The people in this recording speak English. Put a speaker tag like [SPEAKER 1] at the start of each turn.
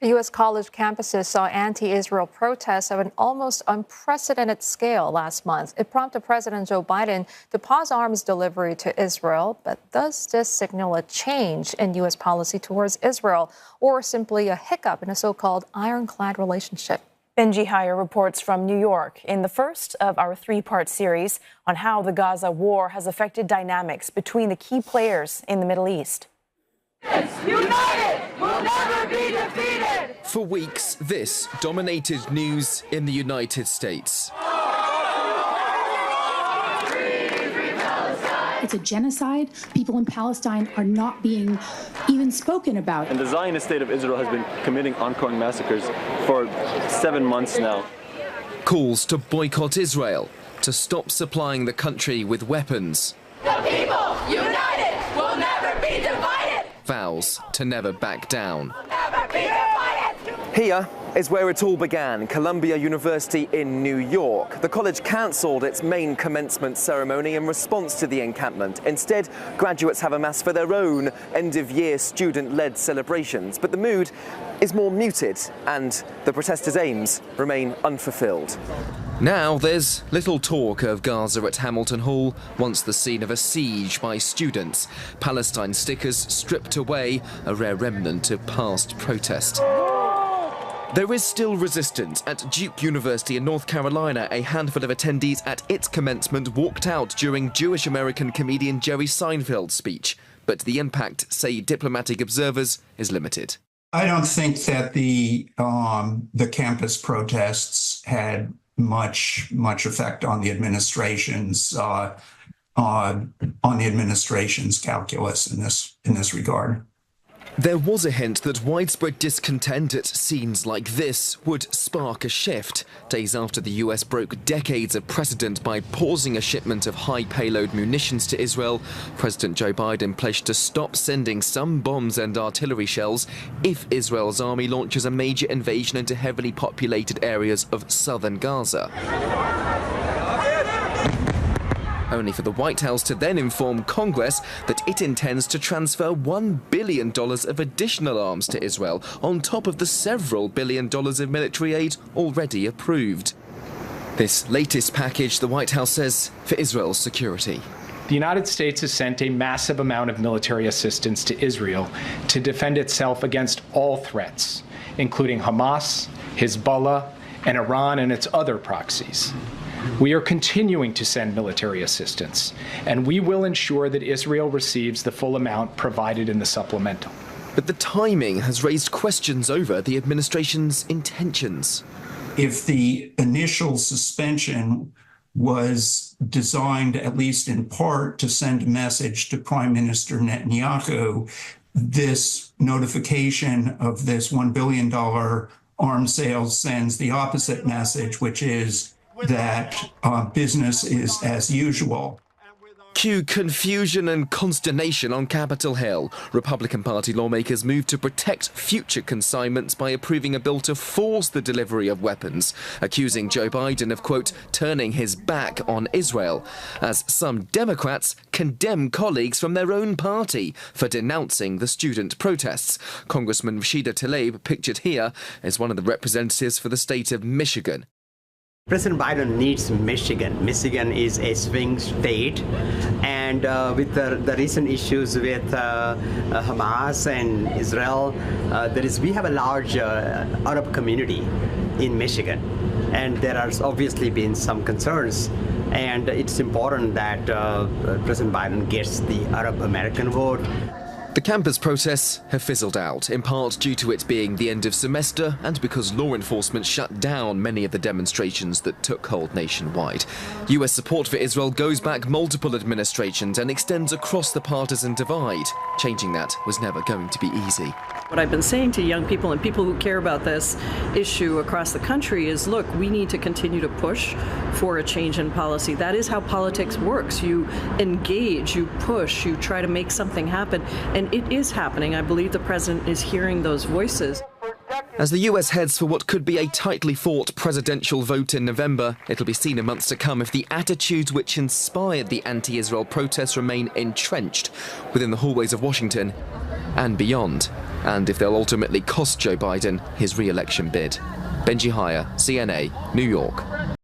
[SPEAKER 1] U.S. college campuses saw anti-Israel protests of an almost unprecedented scale last month. It prompted President Joe Biden to pause arms delivery to Israel. But does this signal a change in U.S. policy towards Israel, or simply a hiccup in a so-called iron-clad relationship?
[SPEAKER 2] Benji Hyer reports from New York in the first of our three-part series on how the Gaza war has affected dynamics between the key players in the Middle East.
[SPEAKER 3] United will never be defeated!
[SPEAKER 4] For weeks, this dominated news in the United States.
[SPEAKER 5] It's a genocide. People in Palestine are not being even spoken about.
[SPEAKER 6] And the Zionist state of Israel has been committing ongoing massacres for 7 months now.
[SPEAKER 4] Calls to boycott Israel, to stop supplying the country with weapons.
[SPEAKER 3] The people, united, will never be divided!
[SPEAKER 4] Vows to never back down.
[SPEAKER 3] Never be divided!
[SPEAKER 7] Here is where it all began, Columbia University in New York. The college cancelled its main commencement ceremony in response to the encampment. Instead, graduates have a mass for their own end-of-year student-led celebrations. But the mood is more muted, and the protesters' aims remain unfulfilled.
[SPEAKER 4] Now there's little talk of Gaza at Hamilton Hall, once the scene of a siege by students. Palestine stickers stripped away, a rare remnant of past protest. There is still resistance. At Duke University in North Carolina, a handful of attendees at its commencement walked out during Jewish-American comedian Jerry Seinfeld's speech. But the impact, say diplomatic observers, is limited.
[SPEAKER 8] I don't think that the campus protests had much effect on the administration's calculus in this regard.
[SPEAKER 4] There was a hint that widespread discontent at scenes like this would spark a shift. Days after the US broke decades of precedent by pausing a shipment of high-payload munitions to Israel, President Joe Biden pledged to stop sending some bombs and artillery shells if Israel's army launches a major invasion into heavily populated areas of southern Gaza. Only for the White House to then inform Congress that it intends to transfer $1 billion of additional arms to Israel, on top of the several $1 billion of military aid already approved. This latest package, the White House says, for Israel's security.
[SPEAKER 9] The United States has sent a massive amount of military assistance to Israel to defend itself against all threats, including Hamas, Hezbollah, and Iran and its other proxies. We are continuing to send military assistance, and we will ensure that Israel receives the full amount provided in the supplemental.
[SPEAKER 4] But the timing has raised questions over the administration's intentions.
[SPEAKER 8] If the initial suspension was designed, at least in part, to send a message to Prime Minister Netanyahu, this notification of this $1 billion arms sales sends the opposite message, which is that business is as usual.
[SPEAKER 4] Cue confusion and consternation on Capitol Hill. Republican Party lawmakers moved to protect future consignments by approving a bill to force the delivery of weapons, accusing Joe Biden of, quote, turning his back on Israel, as some Democrats condemn colleagues from their own party for denouncing the student protests. Congressman Rashida Tlaib, pictured here, is one of the representatives for the state of Michigan.
[SPEAKER 10] President Biden needs Michigan. Michigan is a swing state, and with the recent issues with Hamas and Israel, we have a large Arab community in Michigan, and there has obviously been some concerns, and it's important that President Biden gets the Arab American vote.
[SPEAKER 4] The campus protests have fizzled out, in part due to it being the end of semester and because law enforcement shut down many of the demonstrations that took hold nationwide. US support for Israel goes back multiple administrations and extends across the partisan divide. Changing that was never going to be easy.
[SPEAKER 11] What I've been saying to young people and people who care about this issue across the country is, look, we need to continue to push for a change in policy. That is how politics works. You engage, you push, you try to make something happen. And it is happening. I believe the president is hearing those voices.
[SPEAKER 4] As the US heads for what could be a tightly fought presidential vote in November, it'll be seen in months to come if the attitudes which inspired the anti-Israel protests remain entrenched within the hallways of Washington and beyond, and if they'll ultimately cost Joe Biden his re-election bid. Benji Hyer, CNA, New York.